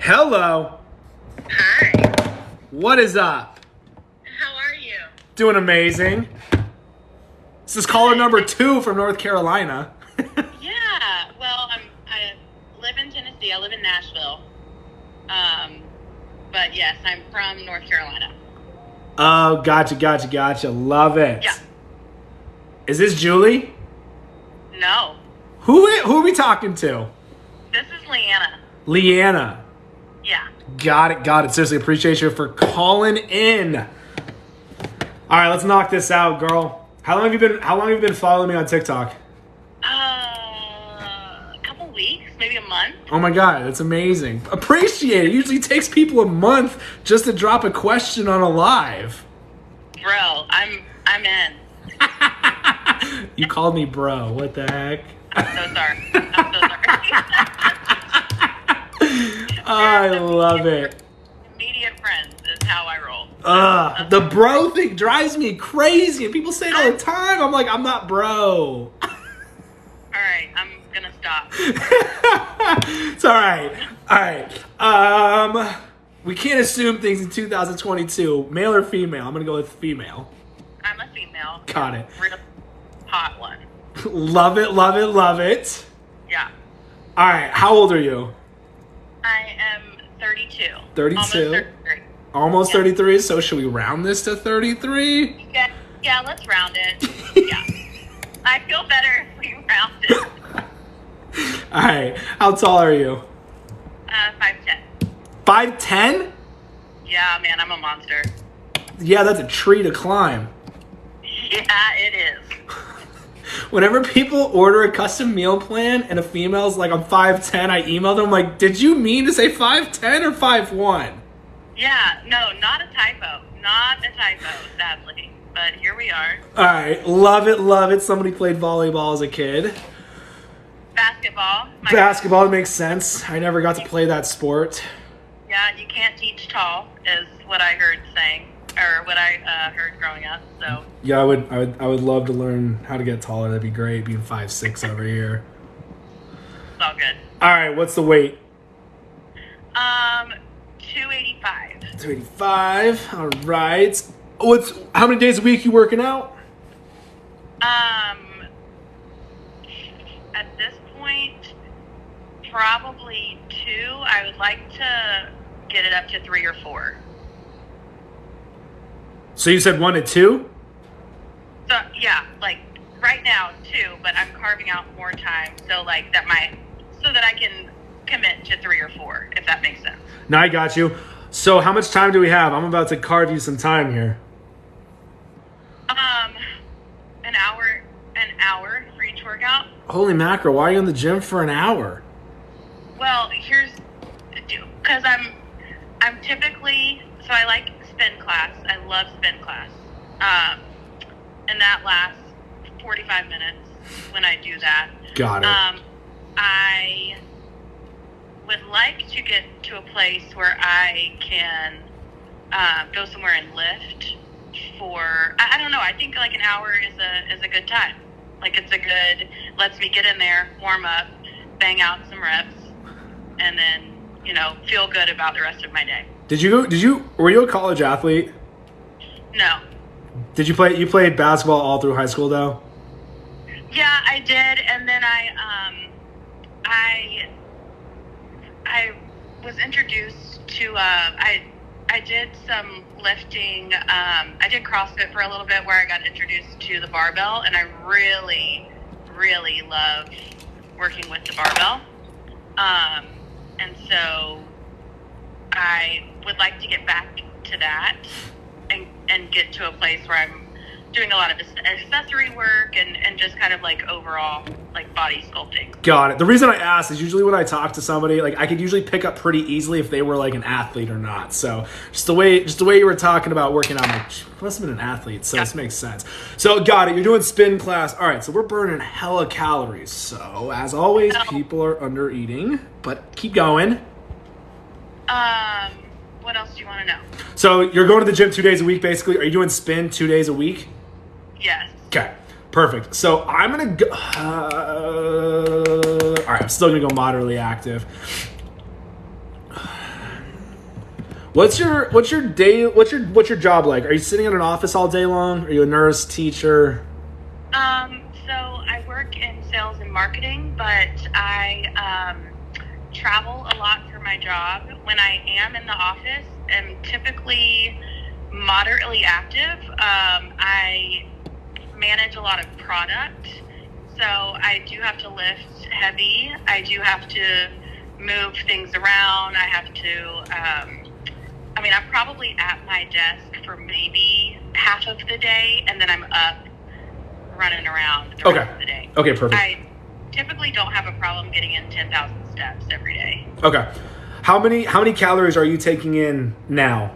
Hello. Hi. What is up? How are you? Doing amazing. This is caller number 2 from North Carolina. Yeah. Well, I live in Tennessee. I live in Nashville. But yes, I'm from North Carolina. Oh, gotcha. Love it. Yeah. Is this Julie? No. Who are we talking to? This is Leanna. Leanna. Yeah. Got it. Seriously, appreciate you for calling in. All right, let's knock this out, girl. How long have you been following me on TikTok? A couple weeks, maybe a month. Oh my God, that's amazing. Appreciate it. Usually takes people a month just to drop a question on a live. Bro, I'm in. You called me bro. What the heck? I'm so sorry. I love it. Immediate friends is how I roll. The bro thing drives me crazy. And people say it all the time. I'm like, I'm not bro. All right, I'm gonna stop. It's all right. We can't assume things in 2022. Male or female? I'm gonna go with female. I'm a female. Got it. Real hot one. Love it. Yeah. All right. How old are you? I am 32. 32. Almost 33. Almost 33. So should we round this to 33? Yeah, let's round it. Yeah. I feel better if we round it. All right. How tall are you? 5'10". 5'10"? Yeah, man, I'm a monster. Yeah, that's a tree to climb. Yeah, it is. Whenever people order a custom meal plan and a female's like, I'm 5'10", I email them like, did you mean to say 5'10" or 5'1"? Yeah, no, not a typo. Not a typo, sadly. But here we are. All right. Love it. Somebody played volleyball as a kid. Basketball. Basketball makes sense. I never got to play that sport. Yeah, you can't teach tall is what I heard saying. Or what I heard growing up, so. Yeah, I would love to learn how to get taller. That'd be great, being 5'6" over here. It's all good. All right, what's the weight? 285. 285. All right. How many days a week you working out? At this point, probably 2. I would like to get it up to 3 or 4. So you said 1 to 2? So yeah, like right now 2, but I'm carving out more time so that I can commit to 3 or 4, if that makes sense. No, I got you. So how much time do we have? I'm about to carve you some time here. An hour for each workout. Holy mackerel, why are you in the gym for an hour? Well, because I'm typically, so I like spin class. I love spin class. And that lasts 45 minutes when I do that. Got it. I would like to get to a place where I can go somewhere and lift for, I don't know, I think like an hour is a good time. Like it's lets me get in there, warm up, bang out some reps, and then, feel good about the rest of my day. Were you a college athlete? No. You played basketball all through high school though? Yeah, I did, and then I was introduced to I did some lifting. I did CrossFit for a little bit where I got introduced to the barbell, and I really, really love working with the barbell. And so I would like to get back to that and get to a place where I'm doing a lot of accessory work and just kind of like overall like body sculpting. Got it. The reason I asked is usually when I talk to somebody, like I could usually pick up pretty easily if they were like an athlete or not. So just the way you were talking about working out, like must have been an athlete. So This makes sense. So got it. You're doing spin class. All right. So we're burning hella calories. So as always, people are under eating, but keep going. What else do you want to know? So you're going to the gym 2 days a week, basically. Are you doing spin 2 days a week? Yes. Okay. Perfect. So I'm going to go... all right. I'm still going to go moderately active. What's your job like? Are you sitting in an office all day long? Are you a nurse, teacher? So I work in sales and marketing, but I travel a lot for my job. When I am in the office, I'm typically moderately active. I manage a lot of product, so I do have to lift heavy. I do have to move things around. I have to, I'm probably at my desk for maybe half of the day, and then I'm up running around the rest of the day. Okay, perfect. I typically don't have a problem getting in 10,000 steps every day. Okay. How many calories are you taking in now?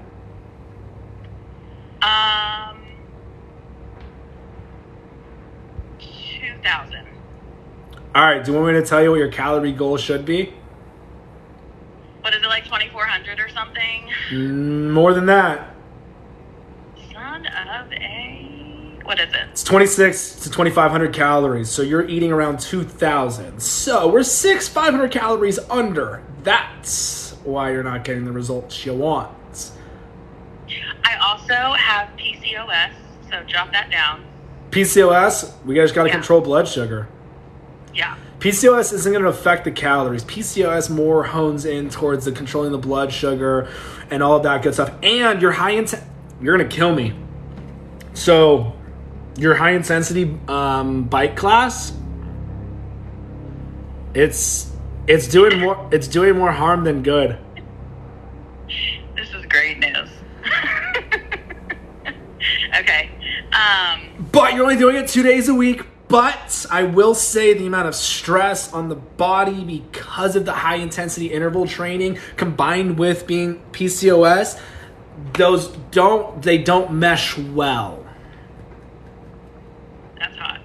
2,000. All right. Do you want me to tell you what your calorie goal should be? What is it, like 2,400 or something? More than that. Son of a... What is it? It's 2,600 to 2,500 calories. So you're eating around 2,000. So we're 500 calories under. That's why you're not getting the results you want. I also have PCOS, so jot that down. PCOS, we just got to control blood sugar. Yeah. PCOS isn't going to affect the calories. PCOS more hones in towards the controlling the blood sugar and all of that good stuff. And your you're going to kill me. So your high intensity bike class, it's doing more harm than good. This is great news. Okay. But you're only doing it 2 days a week. But I will say the amount of stress on the body because of the high intensity interval training combined with being PCOS, they don't mesh well. That's hot.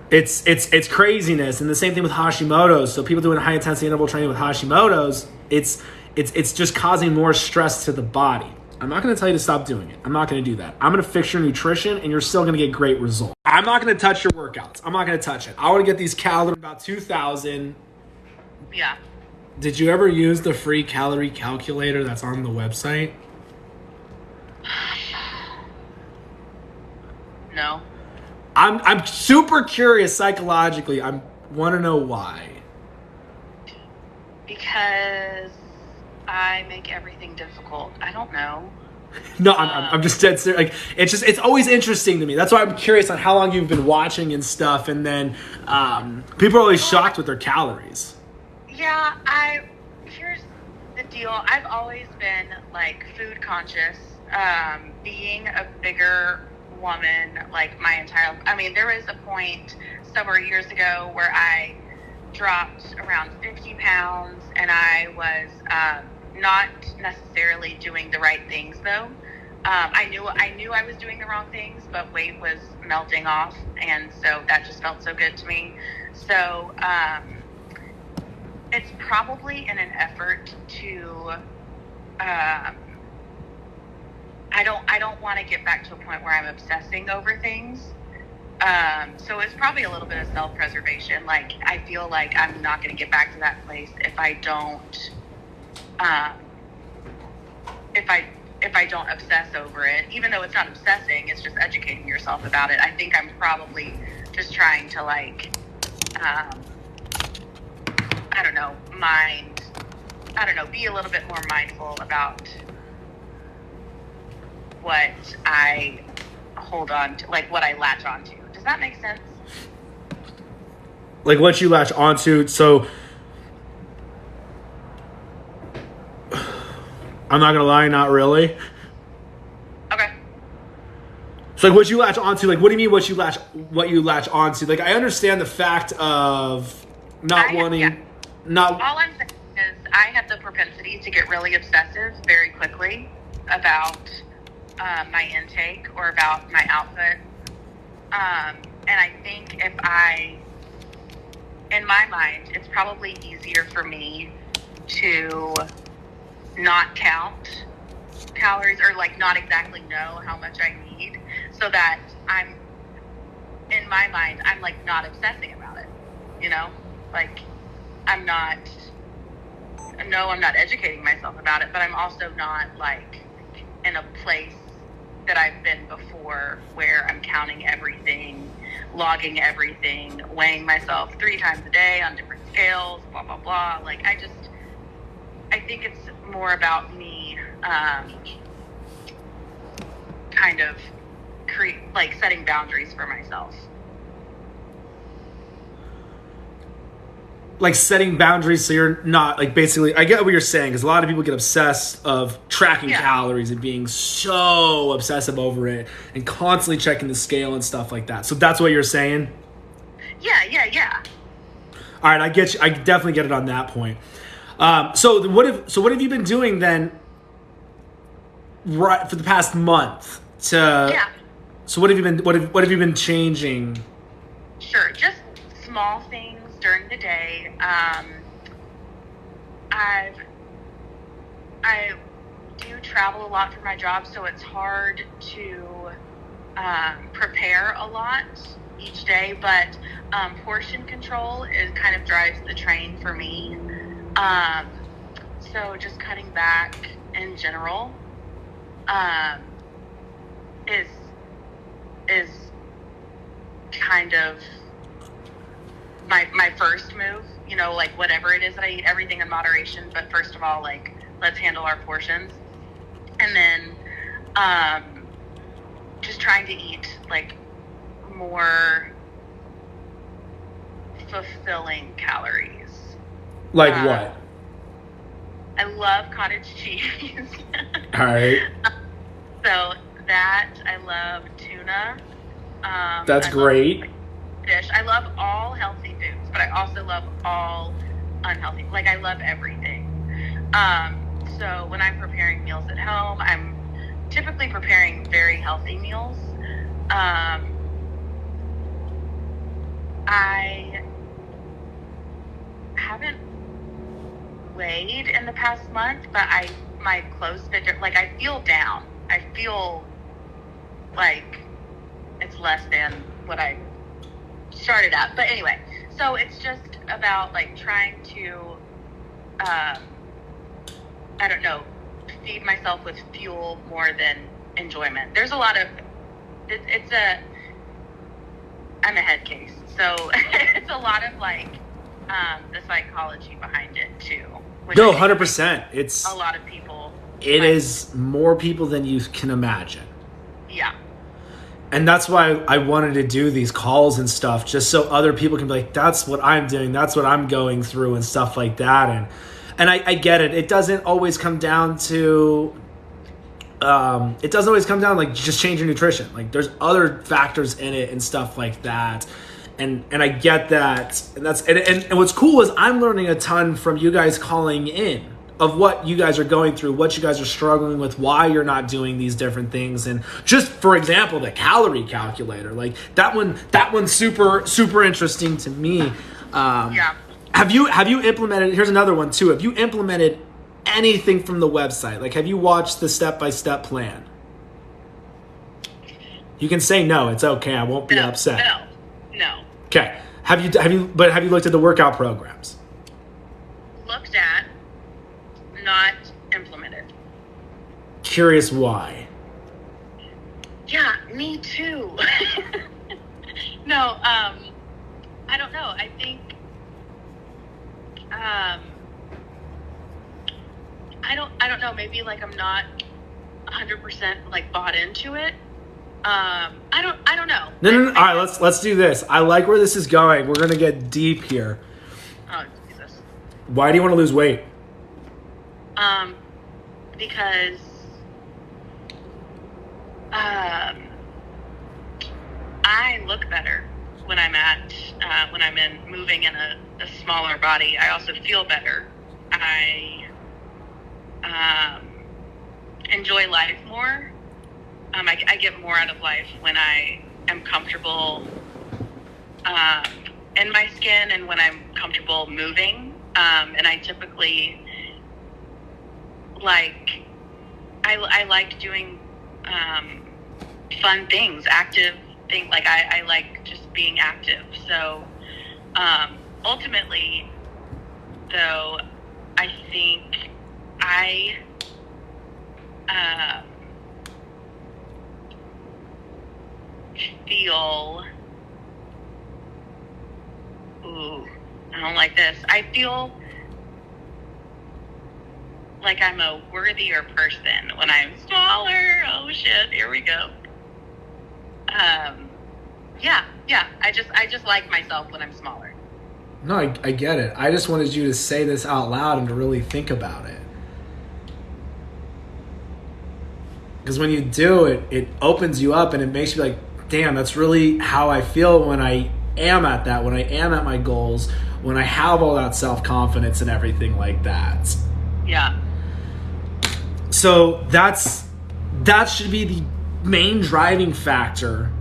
It's craziness, and the same thing with Hashimoto's. So people doing high intensity interval training with Hashimoto's, it's just causing more stress to the body. I'm not going to tell you to stop doing it. I'm not going to do that. I'm going to fix your nutrition, and you're still going to get great results. I'm not going to touch your workouts. I'm not going to touch it. I want to get these calories about 2,000. Yeah. Did you ever use the free calorie calculator that's on the website? No. I'm super curious psychologically. I want to know why. Because I make everything difficult. I don't know. No, I'm just dead serious. Like it's always interesting to me. That's why I'm curious on how long you've been watching and stuff. And then people are always shocked with their calories. Yeah, here's the deal. I've always been like food conscious. Being a bigger woman, like my entire. There was a point several years ago where I dropped around 50 pounds, and I was not necessarily doing the right things though. I knew I was doing the wrong things, but weight was melting off, and so that just felt so good to me. So it's probably in an effort to I don't want to get back to a point where I'm obsessing over things. So it's probably a little bit of self-preservation. Like I feel like I'm not going to get back to that place if I don't if I don't obsess over it. Even though it's not obsessing, it's just educating yourself about it. I think I'm probably just trying to be a little bit more mindful about what I hold on to, like what I latch onto. Does that make sense? Like what you latch onto. So I'm not gonna lie, not really. Okay. So like what you latch onto, like what do you mean what you latch onto? Like I understand the fact of not wanting. All I'm saying is I have the propensity to get really obsessive very quickly about my intake or about my output. And I think in my mind, it's probably easier for me to not count calories or like not exactly know how much I need, so that in my mind, I'm like not obsessing about it, like I'm not know I'm not educating myself about it, but I'm also not like in a place that I've been before where I'm counting everything, logging everything, weighing myself 3 times a day on different scales, blah, blah, blah. Like, I think it's more about me kind of setting boundaries for myself. Like setting boundaries so you're not like, basically, I get what you're saying, because a lot of people get obsessed of tracking calories and being so obsessive over it and constantly checking the scale and stuff like that. So that's what you're saying? Yeah. All right, I get you. I definitely get it on that point. So what have you been doing then right for the past month So what have you been changing? Sure, just small things during the day. I do travel a lot for my job, so it's hard to prepare a lot each day, but portion control kind of drives the train for me. So just cutting back in general is kind of my first move, like whatever it is that I eat, everything in moderation. But first of all, like, let's handle our portions. And then just trying to eat like more fulfilling calories. Like what? I love cottage cheese. All right. So that, I love tuna. That's great. Fish. I love all healthy foods, but I also love all unhealthy. Like, I love everything. So when I'm preparing meals at home, I'm typically preparing very healthy meals. I haven't weighed in the past month, but my clothes fit, like, I feel down. I feel like it's less than what I started at. But anyway, so it's just about like trying to, I don't know, feed myself with fuel more than enjoyment. There's a lot of, I'm a head case. So it's a lot of like the psychology behind it too. No, 100%. It's a lot of people. It is more people than you can imagine. Yeah. And that's why I wanted to do these calls and stuff, just so other people can be like, that's what I'm doing, that's what I'm going through and stuff like that. And I get it. It doesn't always come down to like just changing nutrition. Like, there's other factors in it and stuff like that. And I get that. And what's cool is I'm learning a ton from you guys calling in of what you guys are going through, what you guys are struggling with, why you're not doing these different things. And just, for example, the calorie calculator, like that one's super, super interesting to me. Yeah. Have you implemented, here's another one too. Have you implemented anything from the website? Like, have you watched the step-by-step plan? You can say no, it's okay. I won't be upset. No. Okay. Have you looked at the workout programs? Looked at, not implemented. Curious why? Yeah, me too. No, I don't know. I think I don't know. Maybe like I'm not 100% like bought into it. I don't know. No. All right, let's do this. I like where this is going. We're gonna get deep here. Oh, Jesus. Why do you want to lose weight? Because I look better when I'm moving in a smaller body. I also feel better. I enjoy life more. I get more out of life when I am comfortable in my skin and when I'm comfortable moving. And I typically I like doing fun things, active things. Like I like just being active. So ultimately, though, I think like this. I feel like I'm a worthier person when I'm smaller. Oh shit, here we go. Yeah. I just like myself when I'm smaller. No, I get it. I just wanted you to say this out loud and to really think about it. Because when you do it, it opens you up and it makes you like, damn, that's really how I feel when I am at that, when I am at my goals, when I have all that self-confidence and everything like that. Yeah. So that should be the main driving factor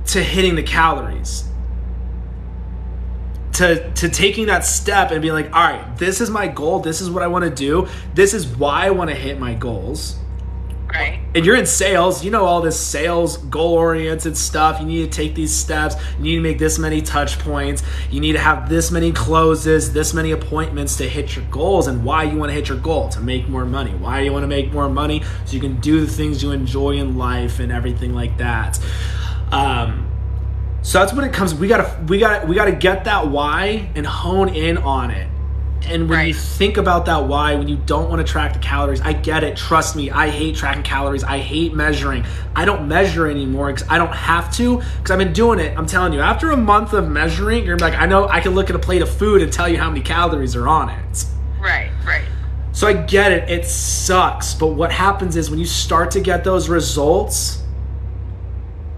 to hitting the calories. To taking that step and being like, all right, this is my goal. This is what I want to do. This is why I want to hit my goals. Right. And you're in sales, you know all this sales, goal-oriented stuff. You need to take these steps. You need to make this many touch points. You need to have this many closes, this many appointments to hit your goals. And why you want to hit your goal? To make more money. Why do you want to make more money? So you can do the things you enjoy in life and everything like that. So that's when it comes. We gotta get that why and hone in on it. And when you think about that why, when you don't want to track the calories, I get it. Trust me, I hate tracking calories. I hate measuring. I don't measure anymore because I don't have to, because I've been doing it. I'm telling you, after a month of measuring, you're like, I know I can look at a plate of food and tell you how many calories are on it. Right. So I get it. It sucks. But what happens is when you start to get those results,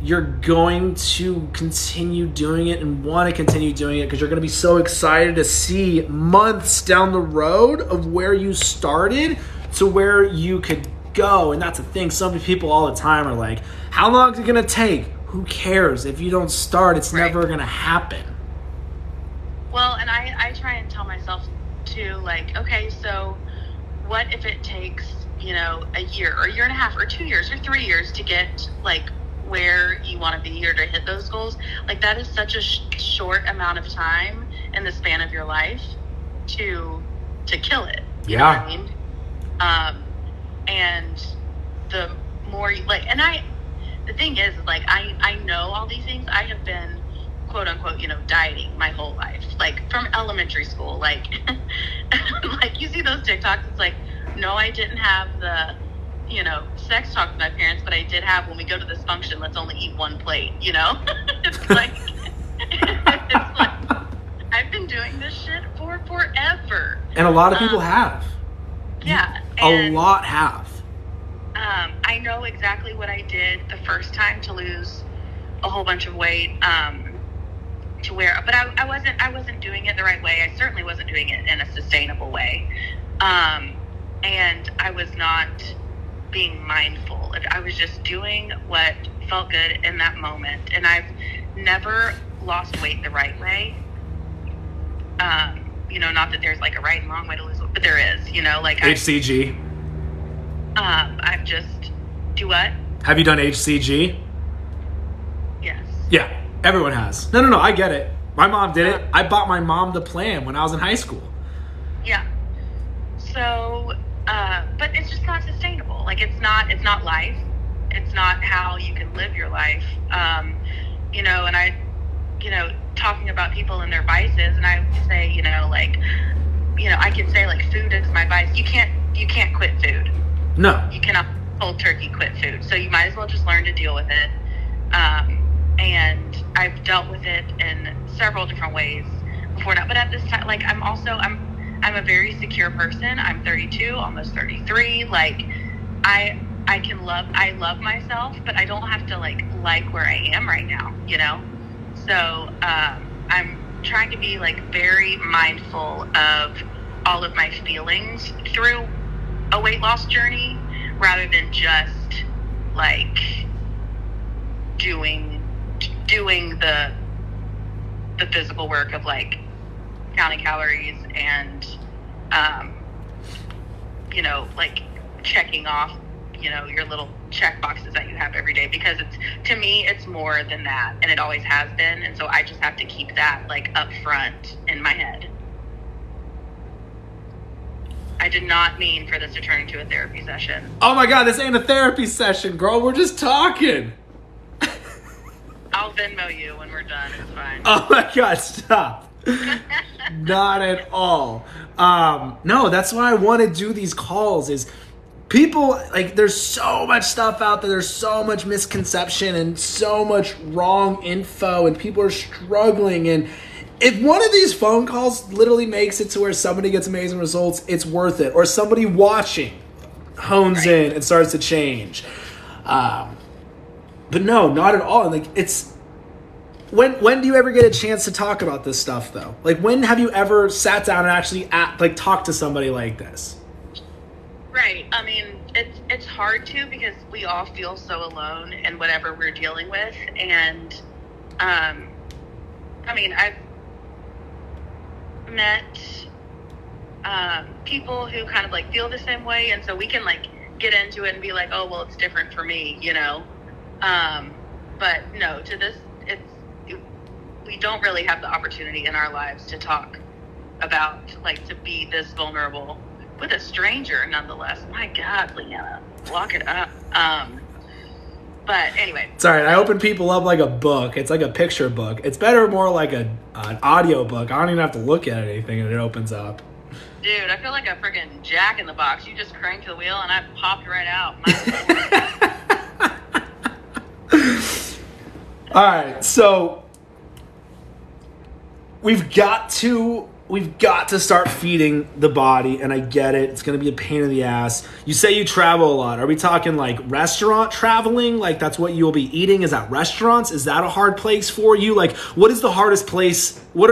you're going to continue doing it and want to continue doing it because you're going to be so excited to see months down the road of where you started to where you could go. And that's the thing. So many people all the time are like, how long is it going to take? Who cares? If you don't start, it's never going to happen. Well, and I try and tell myself too, like, okay, so what if it takes, a year or a year and a half or 2 years or 3 years to get like where you want to be or to hit those goals? Like, that is such a short amount of time in the span of your life to kill it. You know what I mean? And the more you like, and the thing is like, I know all these things. I have been quote unquote, dieting my whole life, like from elementary school, like, like you see those TikToks, it's like, no, I didn't have the, sex talk with my parents, but I did have, when we go to this function, let's only eat one plate, It's like, I've been doing this shit for forever. And a lot of people have. Yeah. A lot have. I know exactly what I did the first time to lose a whole bunch of weight, to where, but I wasn't doing it the right way. I certainly wasn't doing it in a sustainable way. And I was not being mindful. I was just doing what felt good in that moment. And I've never lost weight the right way. Not that there's like a right and wrong way to lose weight, but there is, like HCG. I've just do what? Have you done HCG? Yes. Yeah, everyone has. No, I get it. My mom did it. I bought my mom the plan when I was in high school. Yeah. So, but it's just not sustainable. Like, it's not life. It's not how you can live your life. And I, talking about people and their vices, and I would say, I could say like food is my vice. You can't quit food. No. You cannot cold turkey quit food. So you might as well just learn to deal with it. And I've dealt with it in several different ways before now. But at this time, like, I'm a very secure person. I'm 32, almost 33. Like, I love myself, but I don't have to like where I am right now, So I'm trying to be like very mindful of all of my feelings through a weight loss journey, rather than just like doing the physical work of like counting calories and like checking off your little check boxes that you have every day, because to me it's more than that, and it always has been. And so I just have to keep that like up front in my head. I did not mean for this to turn into a therapy session. Oh my God, this ain't a therapy session, girl. We're just talking. I'll Venmo you when we're done. It's fine. Oh my God, stop. Not at all. No, that's why I want to do these calls is people, like, there's so much stuff out there. There's so much misconception and so much wrong info, and people are struggling. And if one of these phone calls literally makes it to where somebody gets amazing results, it's worth it. Or somebody watching hones in and starts to change. But no, not at all. Like, it's when do you ever get a chance to talk about this stuff though? Like, when have you ever sat down and actually talked to somebody like this? Right. I mean, it's hard to, because we all feel so alone in whatever we're dealing with. And I mean, I've met people who kind of like feel the same way, and so we can like get into it and be like, oh well, it's different for me, you know. But no, to this, we don't really have the opportunity in our lives to talk about, like, to be this vulnerable with a stranger, nonetheless. My God, Leanna, lock it up. But anyway. It's all right. I open people up like a book. It's like a picture book. It's better more like an audio book. I don't even have to look at anything and it opens up. Dude, I feel like a freaking Jack in the Box. You just cranked the wheel and I popped right out. All right, so we've got to start feeding the body, and I get it. It's going to be a pain in the ass. You say you travel a lot. Are we talking like restaurant traveling? Like, that's what you'll be eating? Is that restaurants? Is that a hard place for you? Like, what is the hardest place? What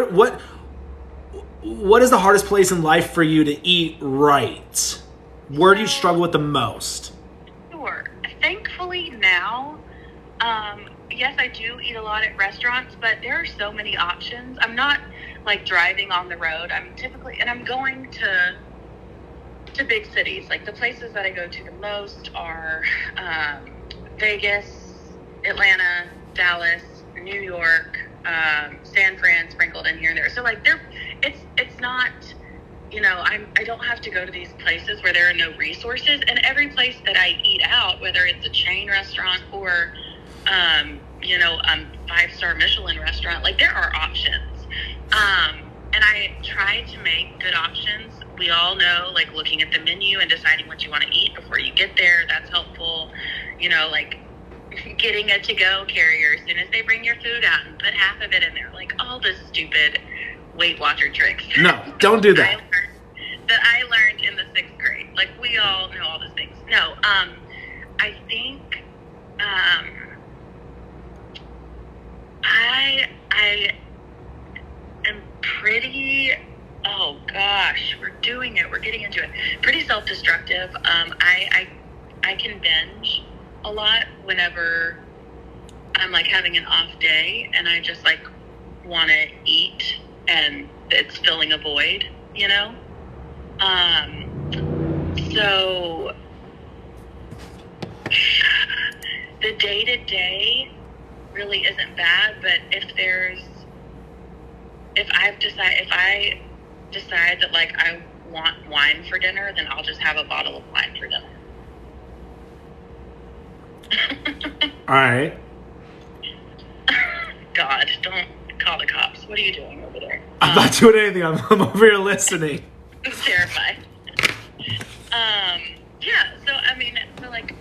is the hardest place in life for you to eat right? Where do you struggle with the most? Sure. Thankfully now, yes, I do eat a lot at restaurants, but there are so many options. I'm not like driving on the road. I'm going to big cities. Like, the places that I go to the most are Vegas, Atlanta, Dallas, New York, San Fran sprinkled in here and there. So like it's not, you know, I don't have to go to these places where there are no resources. And every place that I eat out, whether it's a chain restaurant or you know, 5-star Michelin restaurant, like, there are options. And I try to make good options. We all know, like, looking at the menu and deciding what you want to eat before you get there, that's helpful. You know, like, getting a to-go carrier as soon as they bring your food out and put half of it in there. Like, all the stupid Weight Watcher tricks. No, don't do that. That I learned in the 6th grade. Like, we all know all those things. No, I think, I am pretty, oh gosh, we're doing it. We're getting into it. Pretty self-destructive. I can binge a lot whenever I'm like having an off day and I just like want to eat and it's filling a void, you know? So the day-to-day really isn't bad, but if I decide that like I want wine for dinner, then I'll just have a bottle of wine for dinner. All right. God, don't call the cops. What are you doing over there? I'm not doing anything. I'm over here listening. I'm terrified. Yeah, so I mean, so like,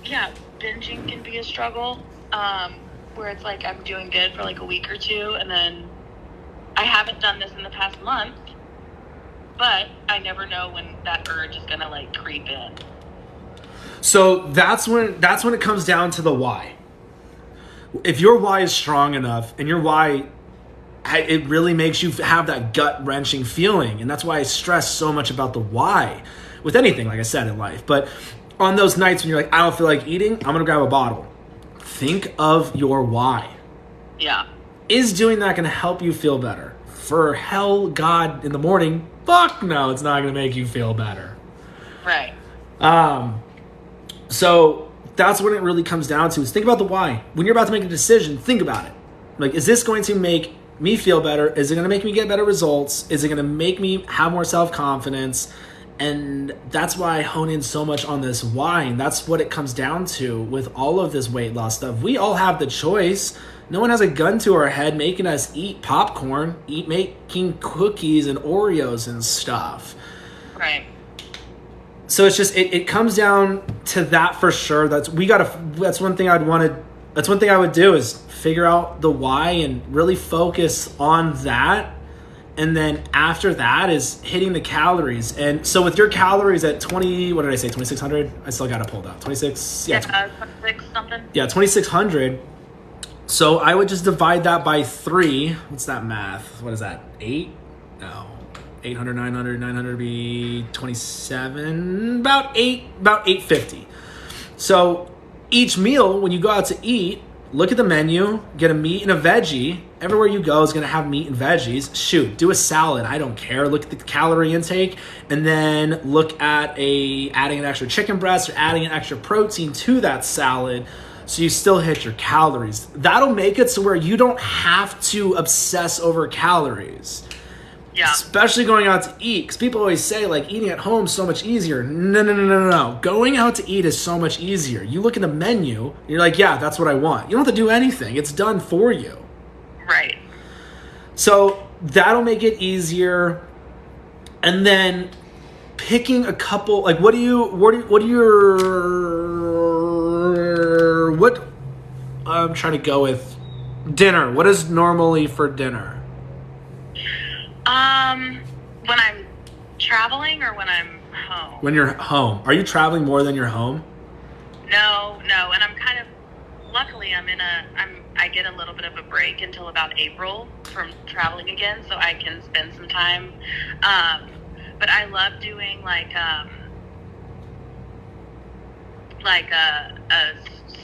yeah, binging can be a struggle. Where it's like I'm doing good for like a week or two, and then I haven't done this in the past month, but I never know when that urge is gonna like creep in. So that's when it comes down to the why. If your why is strong enough, and your why, it really makes you have that gut-wrenching feeling, and that's why I stress so much about the why with anything, like I said, in life. But on those nights when you're like, I don't feel like eating, I'm gonna grab a bottle. Think of your why. Yeah. Is doing that going to help you feel better? For hell, God, in the morning, fuck no, it's not going to make you feel better. Right. So that's when it really comes down to is think about the why. When you're about to make a decision, think about it. Like, is this going to make me feel better? Is it going to make me get better results? Is it going to make me have more self-confidence? And that's why I hone in so much on this why. And that's what it comes down to with all of this weight loss stuff. We all have the choice. No one has a gun to our head making us eat popcorn, making cookies and Oreos and stuff. Right. So it's just, it comes down to that for sure. That's one thing I would do is figure out the why and really focus on that. And then after that is hitting the calories. And so with your calories at 2,600? I still got it pulled up. 26? Yeah, 26 something. Yeah, 2,600. So I would just divide that by 3. What's that math? What is that? 8? No. 800, 900 would be 27. About 850. So each meal, when you go out to eat, look at the menu, get a meat and a veggie. Everywhere you go is going to have meat and veggies. Shoot, do a salad. I don't care. Look at the calorie intake and then look at adding an extra chicken breast or adding an extra protein to that salad so you still hit your calories. That'll make it so where you don't have to obsess over calories. Yeah. Especially going out to eat, because people always say, like, eating at home is so much easier. No. Going out to eat is so much easier. You look at the menu, and you're like, yeah, that's what I want. You don't have to do anything. It's done for you. Right. So that'll make it easier. And then picking a couple, like, I'm trying to go with dinner. What is normally for dinner? When I'm traveling or when I'm home? When you're home. Are you traveling more than you're home? No. And I'm kind of, luckily I get a little bit of a break until about April from traveling again, so I can spend some time. But I love doing like a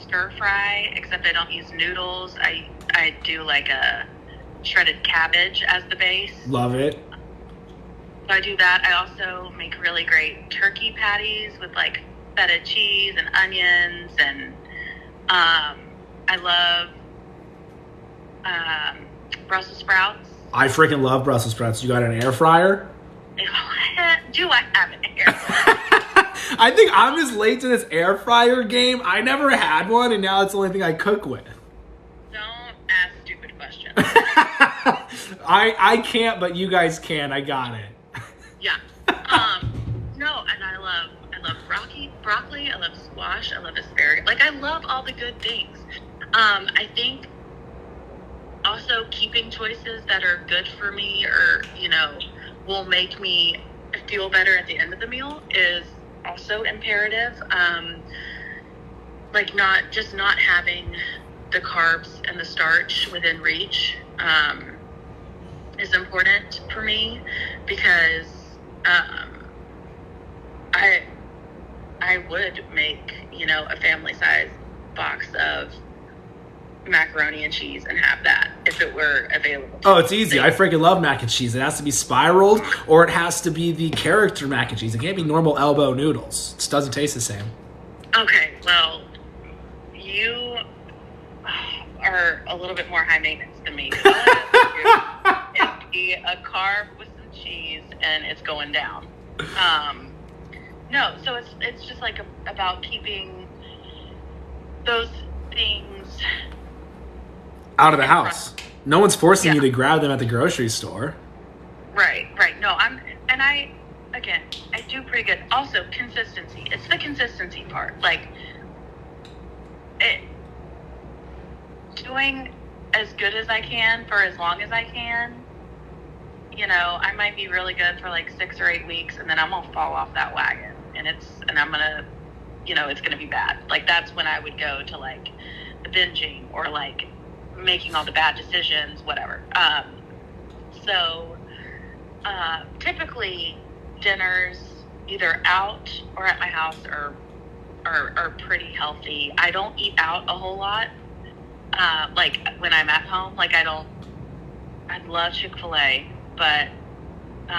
stir fry, except I don't use noodles. I do like a shredded cabbage as the base. Love it. So I do that. I also make really great turkey patties with like feta cheese and onions, and I love Brussels sprouts. I freaking love Brussels sprouts. You got an air fryer? Do I have an air fryer? I think I'm as late to this air fryer game. I never had one, and now it's the only thing I cook with. Don't ask stupid questions. I can't, but you guys can. I got it. Yeah. No, and I love broccoli, I love squash, I love asparagus. Like, I love all the good things. I think also keeping choices that are good for me or, will make me feel better at the end of the meal is also imperative. Like not having the carbs and the starch within reach is important for me, because I would make, a family size box of macaroni and cheese and have that if it were available. Oh, it's easy. I freaking love mac and cheese. It has to be spiraled, or it has to be the character mac and cheese. It can't be normal elbow noodles. It just doesn't taste the same. Okay, well, you are a little bit more high maintenance than me. All I have to do is a carb with some cheese, and it's going down. No, so it's just like about keeping those things out of the house. No one's forcing you to grab them at the grocery store. Right. No, I do pretty good. Also, consistency. It's the consistency part. Like, doing as good as I can for as long as I can. I might be really good for like 6 or 8 weeks, and then I'm gonna fall off that wagon, and I'm gonna, it's gonna be bad. Like, that's when I would go to like the binging or like making all the bad decisions, whatever. So typically dinners either out or at my house are pretty healthy. I don't eat out a whole lot. Like when I'm at home, like I love Chick-fil-A, but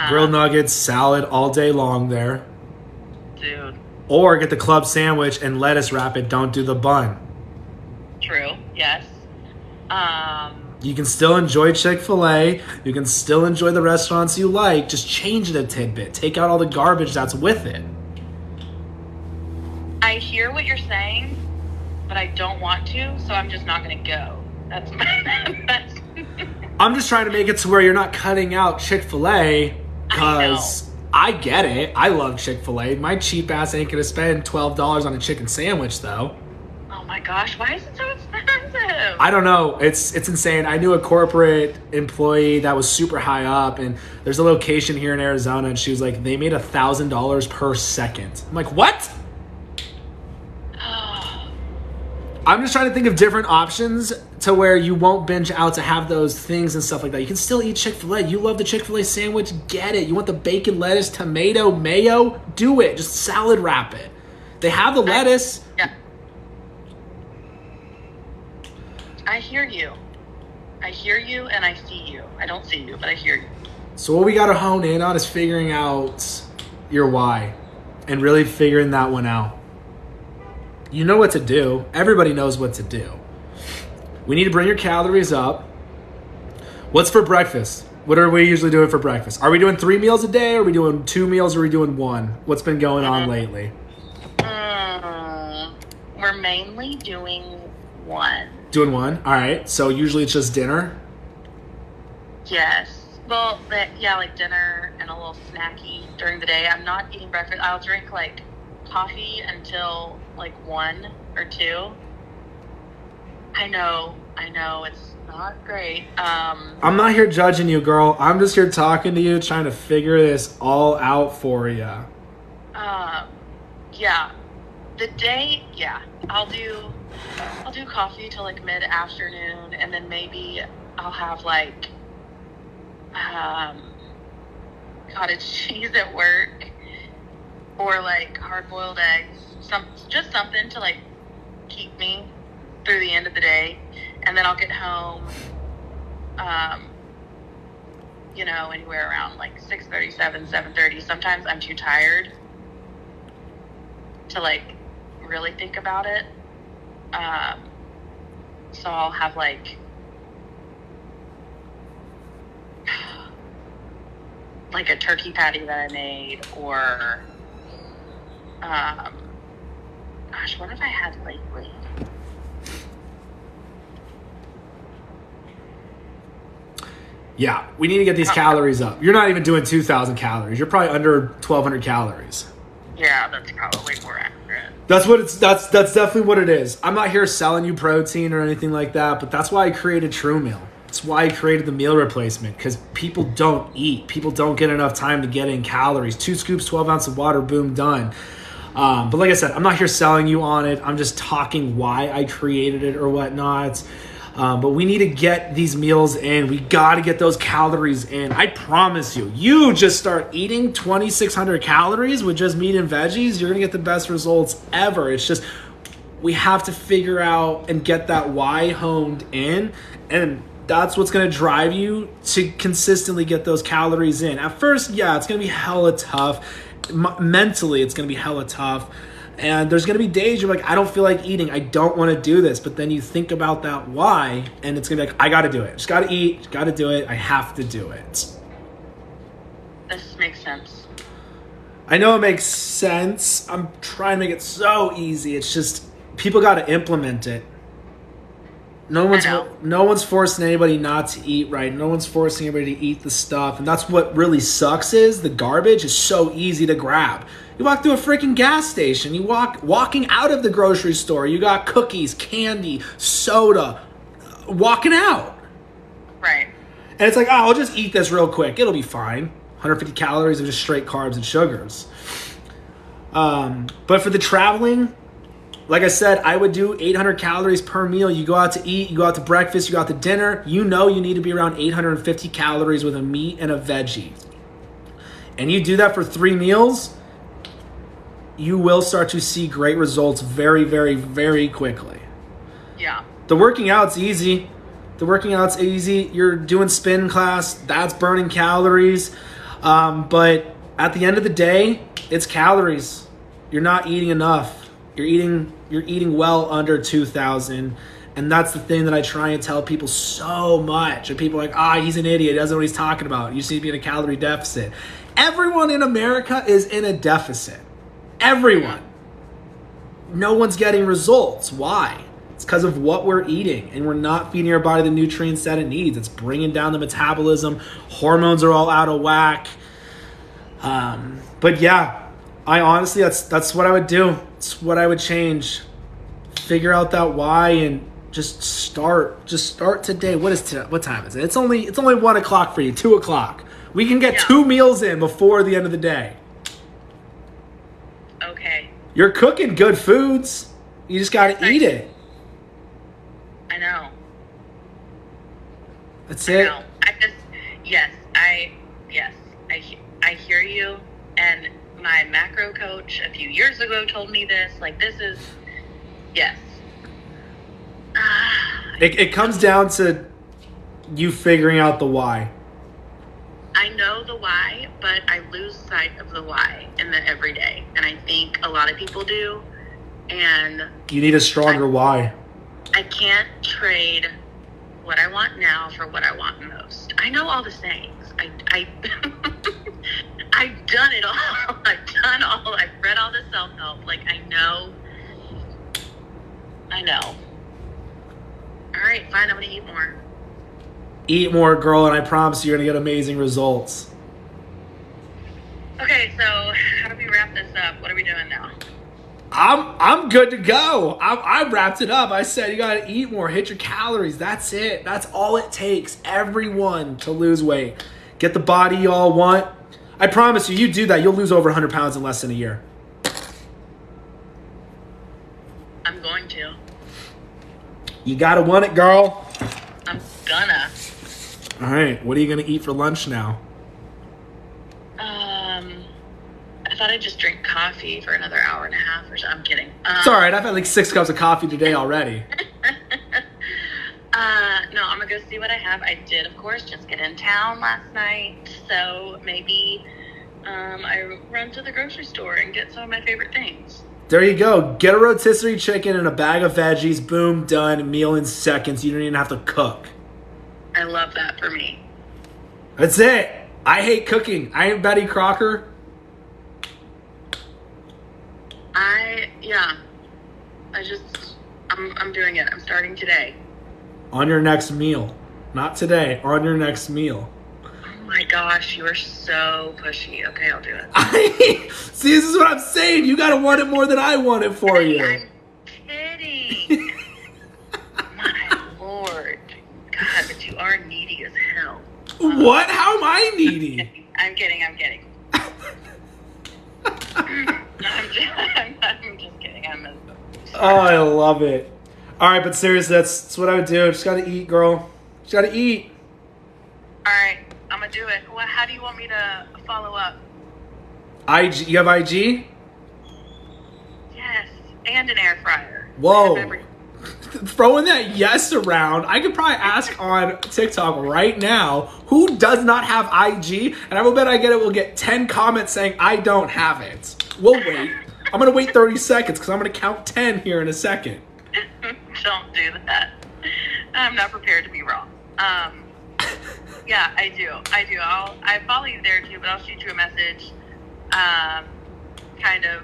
grilled nuggets, salad all day long there. Dude. Or get the club sandwich and lettuce wrap it. Don't do the bun. True. Yes. You can still enjoy Chick-fil-A. You can still enjoy the restaurants you like. Just change it a tidbit. Take out all the garbage that's with it. I hear what you're saying, but I don't want to, so I'm just not going to go. That's I'm just trying to make it to where you're not cutting out Chick-fil-A, because I get it. I love Chick-fil-A. My cheap ass ain't going to spend $12 on a chicken sandwich, though. Oh my gosh, why is it so expensive? I don't know. It's insane. I knew a corporate employee that was super high up, and there's a location here in Arizona, and she was like, they made $1,000 per second. I'm like, what? I'm just trying to think of different options to where you won't binge out to have those things and stuff like that. You can still eat Chick-fil-A. You love the Chick-fil-A sandwich, get it. You want the bacon, lettuce, tomato, mayo, do it. Just salad wrap it. They have the lettuce. Yeah. I hear you. I hear you and I see you. I don't see you, but I hear you. So what we got to hone in on is figuring out your why and really figuring that one out. You know what to do. Everybody knows what to do. We need to bring your calories up. What's for breakfast? What are we usually doing for breakfast? Are we doing 3 meals a day? Are we doing 2 meals? Or are we doing 1? What's been going on lately? We're mainly doing 1. Doing 1? All right. So usually it's just dinner? Yes. Well, like dinner and a little snacky during the day. I'm not eating breakfast. I'll drink like coffee until like 1 or 2. I know it's not great. I'm not here judging you, girl. I'm just here talking to you, trying to figure this all out for you. Yeah. The day, yeah. I'll do coffee till like mid-afternoon, and then maybe I'll have like cottage cheese at work, or like hard-boiled eggs, just something to like keep me through the end of the day. And then I'll get home anywhere around like 6:37, 7:30. Sometimes I'm too tired to like really think about it, so I'll have like a turkey patty that I made, or what have I had lately? Yeah, we need to get these calories up. You're not even doing 2,000 calories. You're probably under 1,200 calories. Yeah, that's probably more accurate. That's definitely what it is. I'm not here selling you protein or anything like that, but that's why I created True Meal. That's why I created the meal replacement, because people don't eat. People don't get enough time to get in calories. 2 scoops, 12 ounces of water, boom, done. But like I said, I'm not here selling you on it. I'm just talking why I created it or whatnot. But we need to get these meals in. We got to get those calories in. I promise you, you just start eating 2,600 calories with just meat and veggies, you're going to get the best results ever. It's just, we have to figure out and get that why honed in. And that's what's going to drive you to consistently get those calories in. At first, yeah, it's going to be hella tough. Mentally, it's going to be hella tough. And there's going to be days you're like, I don't feel like eating. I don't want to do this. But then you think about that why, and it's going to be like, I got to do it. Just got to eat. Just got to do it. I have to do it. This makes sense. I know it makes sense. I'm trying to make it so easy. It's just, people got to implement it. No one's forcing anybody not to eat right. No one's forcing anybody to eat the stuff. And that's what really sucks is the garbage is so easy to grab. You walk through a freaking gas station. You walking out of the grocery store. You got cookies, candy, soda, walking out. Right. And it's like, I'll just eat this real quick. It'll be fine. 150 calories of just straight carbs and sugars. But for the traveling, like I said, I would do 800 calories per meal. You go out to eat, you go out to breakfast, you go out to dinner. You know you need to be around 850 calories with a meat and a veggie. And you do that for 3 meals, you will start to see great results very, very, very quickly. Yeah. The working out's easy. You're doing spin class. That's burning calories. But at the end of the day, it's calories. You're not eating enough. You're eating well under 2,000. And that's the thing that I try and tell people so much. And people are like, he's an idiot. He doesn't know what he's talking about. You just need to be in a calorie deficit. Everyone in America is in a deficit. Everyone. No one's getting results. Why? It's because of what we're eating. And we're not feeding our body the nutrients that it needs. It's bringing down the metabolism. Hormones are all out of whack. But yeah, I honestly, that's what I would do. It's what I would change. Figure out that why and just start today. What is today? What time is it? It's only 1 o'clock for you, 2 o'clock. We can get 2 meals in before the end of the day. Okay. You're cooking good foods. You just got to eat it. I know. That's it. I know. I hear you. And my macro coach a few years ago told me this. Like, this is, yes. It comes down to you figuring out the why. I know the why, but I lose sight of the why in the everyday. And I think a lot of people do. And you need a stronger why. I can't trade what I want now for what I want most. I know all the sayings. I've done it all. I've read all the self-help. Like, I know. All right, fine, I'm going to eat more. Eat more, girl, and I promise you're going to get amazing results. Okay, so how do we wrap this up? What are we doing now? I'm good to go. I wrapped it up. I said you got to eat more, hit your calories. That's it. That's all it takes. Everyone to lose weight. Get the body you all want. I promise you do that, you'll lose over 100 pounds in less than a year. I'm going to. You got to want it, girl. I'm gonna. All right, what are you going to eat for lunch now? I thought I'd just drink coffee for another hour and a half or so. I'm kidding. It's all right. I've had like 6 cups of coffee today already. No, I'm going to go see what I have. I did, of course, just get in town last night. So maybe I run to the grocery store and get some of my favorite things. There you go. Get a rotisserie chicken and a bag of veggies. Boom, done. Meal in seconds. You don't even have to cook. I love that for me. That's it. I hate cooking. I ain't Betty Crocker. I'm doing it. I'm starting today. On your next meal. Not today. On your next meal. Oh my gosh, you are so pushy. Okay, I'll do it. See, this is what I'm saying. You gotta want it more than I want it for you. I'm kidding. My Lord. God, but you are needy as hell. What? How am I needy? I'm kidding. I'm just kidding. Oh, I love it. All right, but seriously, that's what I would do. Just gotta eat, girl. Just gotta eat. All right, I'm gonna do it. Well, how do you want me to follow up? IG? You have IG? Yes, and an air fryer. Whoa. Throwing that yes around, I could probably ask on TikTok right now who does not have IG, and I will bet we'll get 10 comments saying I don't have it. We'll wait. I'm going to wait 30 seconds because I'm going to count 10 here in a second. Don't do that. I'm not prepared to be wrong. Yeah, I do. I follow you there too, but I'll shoot you a message kind of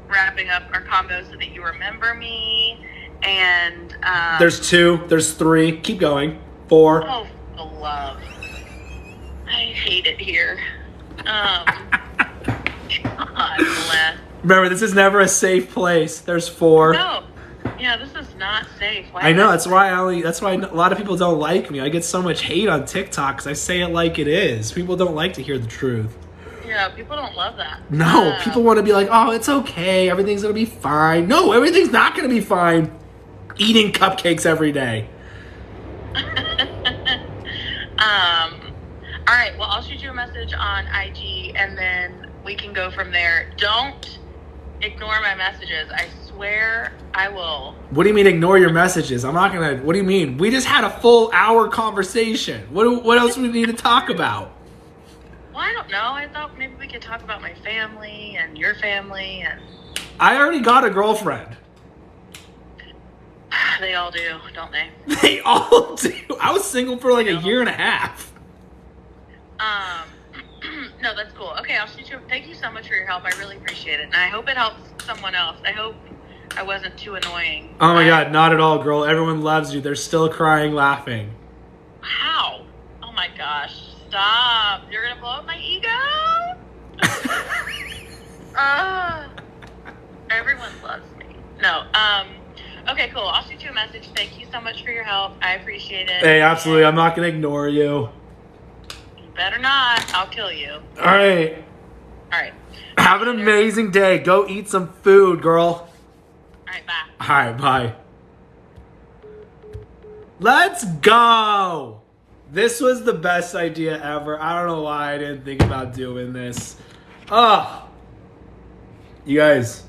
wrapping up our combo so that you remember me. And there's 2, there's 3. Keep going. 4. Oh, for love. I hate it here. God bless. Remember, this is never a safe place. There's 4. No. Yeah, this is not safe. I know. That's why a lot of people don't like me. I get so much hate on TikTok because I say it like it is. People don't like to hear the truth. Yeah, people don't love that. No, people want to be like, oh, it's okay. Everything's going to be fine. No, everything's not going to be fine. Eating cupcakes every day. All right, well, I'll shoot you a message on IG, and then we can go from there. Don't ignore my messages. I swear I will. What do you mean ignore your messages? I'm not going to... What do you mean? We just had a full hour conversation. What else do we need to talk about? Well, I don't know. I thought maybe we could talk about my family and your family. And I already got a girlfriend. They all do, don't they? They all do. I was single for like a year and a half. No, that's cool. Okay, I'll shoot you. Thank you so much for your help. I really appreciate it. And I hope it helps someone else. I hope I wasn't too annoying. Oh my God, not at all, girl. Everyone loves you. They're still crying, laughing. How? Oh my gosh. Stop. You're going to blow up my ego? Everyone loves me. No. Okay, cool. I'll shoot you a message. Thank you so much for your help. I appreciate it. Hey, absolutely. I'm not going to ignore you. Better not. I'll kill you. All right. All right. Have an amazing day. Go eat some food, girl. All right, bye. All right, bye. Let's go. This was the best idea ever. I don't know why I didn't think about doing this. You guys,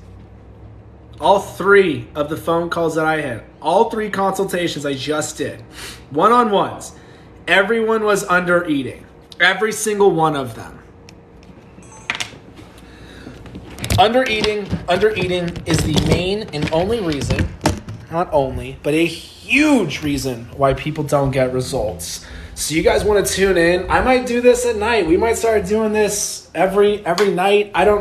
all 3 of the phone calls that I had, all 3 consultations I just did, one-on-ones, everyone was under eating. Every single one of them. Under eating is the main and only reason, not only, but a huge reason why people don't get results. So you guys want to tune in? I might do this at night. We might start doing this every night. I don't